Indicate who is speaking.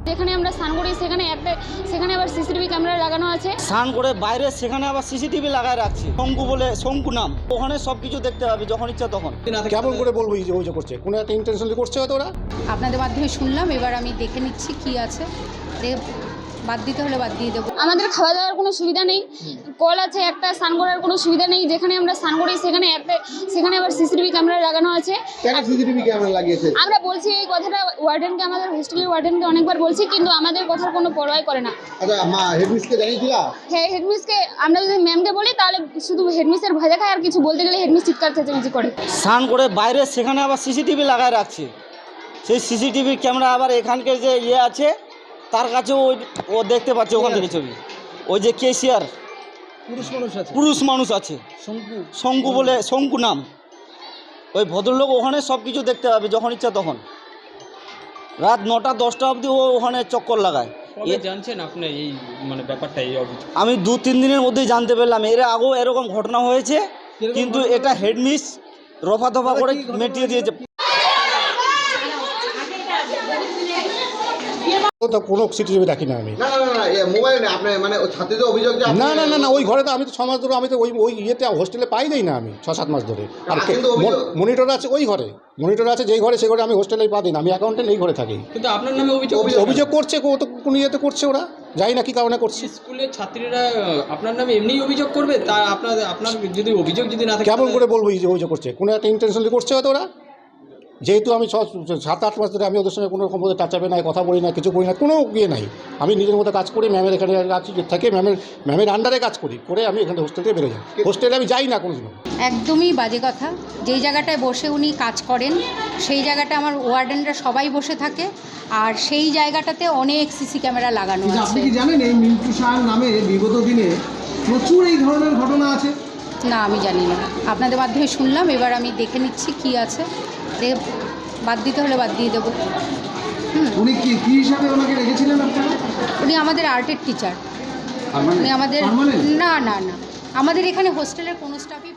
Speaker 1: যেখানে আমরা স্নান করি সেখানে আবার সিসিটিভি ক্যামেরা লাগানো আছে।
Speaker 2: স্নান করে বাইরে সেখানে আবার সিসিটিভি লাগায় রাখছি। শঙ্কু বলে শঙ্কু নাম, ওখানে সবকিছু দেখতে হবে যখন ইচ্ছা তখন।
Speaker 3: কেমন করে বলবো এই যে অভিযোগ করছে, কোনো একটা ইন্টেনশনালি করছে হয়তো ওরা।
Speaker 4: আপনাদের মাধ্যমে শুনলাম, এবার আমি দেখে নিচ্ছি কি আছে, বাদ দিতে হলে বাদ দিয়ে দেবো।
Speaker 1: আমাদের খাওয়া দাওয়ার কোনো সুবিধা নেই, কল আছে একটা, স্নান করার কোনো সুবিধা নেই। যেখানে আমরা স্নান করি সেখানে আবার সিসিটিভি ক্যামেরা লাগানো আছে।
Speaker 5: কেন সিসিটিভি ক্যামেরা লাগিয়েছে?
Speaker 1: আমরা বলছি এই কথাটা ওয়ার্ডেনকে, আমাদের হোস্টেলের ওয়ার্ডেনকে অনেকবার বলছি, কিন্তু আমাদের কথার কোনো পরোয়াই করে না।
Speaker 5: আচ্ছা, হেডমিসকে জানিয়েছিলা?
Speaker 1: হ্যাঁ, হেডমিসকে আমরা যদি ম্যামকে বলি তাহলে শুধু হেডমিসের ভয় দেখায়, আর কিছু বলতে গেলে হেডমিস চিৎকার চেঁচামেচি করে।
Speaker 2: স্নান করে বাইরে সেখানে আবার সিসিটিভি লাগায় রাখছি। সেই সিসিটিভি ক্যামেরা আবার এখানকার যে আছে তার কাছেও ও দেখতে পাচ্ছে ওখান থেকে ছবি। ওই যে কেসিয়ার পুরুষ মানুষ আছে, শঙ্কু বলে শঙ্কু নাম, ওই ভদ্রলোক ওখানে সব কিছু দেখতে পাবে যখন ইচ্ছা তখন। রাত 9টা 10টা অবধি ও ওখানে চক্কর লাগায়।
Speaker 6: জানছেন আপনি এই ব্যাপারটা, এই অভিযোগ?
Speaker 2: আমি 2-3 দিনের মধ্যেই জানতে পারলাম। এর আগেও এরকম ঘটনা হয়েছে, কিন্তু এটা হেডমিস রফা দফা করে মেটিয়ে দিয়েছে।
Speaker 3: তো কোনো সিসিটিভি রাখি না আমি।
Speaker 5: না, মোবাইল না আপনার, ছাত্রীদের অভিযোগ যে
Speaker 3: না, ওই ঘরে তো আমি তো 6 মাস ধরে, আমি তো ওই ইয়েতে হোস্টেলে পাই দেই না আমি 6-7 মাস ধরে। আর মনিটর আছে ওই ঘরে, মনিটর আছে যেই ঘরে, সেই ঘরে আমি হোস্টেলেই পাই দিই না। আমি অ্যাকাউন্টেন্ট এই ঘরে থাকি।
Speaker 6: কিন্তু আপনার নামে
Speaker 3: অভিযোগ করছে, তো কোনো ইয়েতে করছে ওরা, যাই না কি কারণে করছে।
Speaker 6: স্কুলের ছাত্রীরা আপনার নামে এমনি অভিযোগ করবে? তা আপনার যদি অভিযোগ যদি না থাকে,
Speaker 3: কেমন করে বলবো এই যে অভিযোগ করছে, কোনো একটা ইন্টেনশনালি করছে হয়তো ওরা। যেহেতু আমি 7-8 মাস ধরে আমি ওদের সঙ্গে কোনো রকম মধ্যে টাচাবে নাই, কথা বলি না, কিছু করি না, কোনো ইয়ে নাই। আমি নিজের মতো কাজ করি, ম্যামের এখানে কাজ থেকে ম্যামের আন্ডারে কাজ করি, করে আমি এখানে হোস্টেল থেকে বেরো যাই। হোস্টেলে আমি যাই না কোনোদিনও।
Speaker 4: একদমই বাজে কথা। যেই জায়গাটায় বসে উনি কাজ করেন সেই জায়গাটা আমার ওয়ার্ডেনরা সবাই বসে থাকে, আর সেই জায়গাটাতে অনেক সিসি ক্যামেরা লাগানো আছে।
Speaker 5: আপনি কি জানেন এই মিন্টু শাহ নামে বিগত দিনে প্রচুর এই ধরনের ঘটনা আছে?
Speaker 4: না, আমি জানি না, আপনাদের মাধ্যমে শুনলাম, এবার আমি দেখে নিচ্ছি কি আছে, বাদ দিতে হলে বাদ দিয়ে দেবো।
Speaker 5: উনি কি হিসাবে ওনাকে রেখেছিলেন আপনারা?
Speaker 4: উনি আমাদের আর্টের টিচার। উনি আমাদের না আমাদের এখানে হোস্টেলের কোনো স্টাফই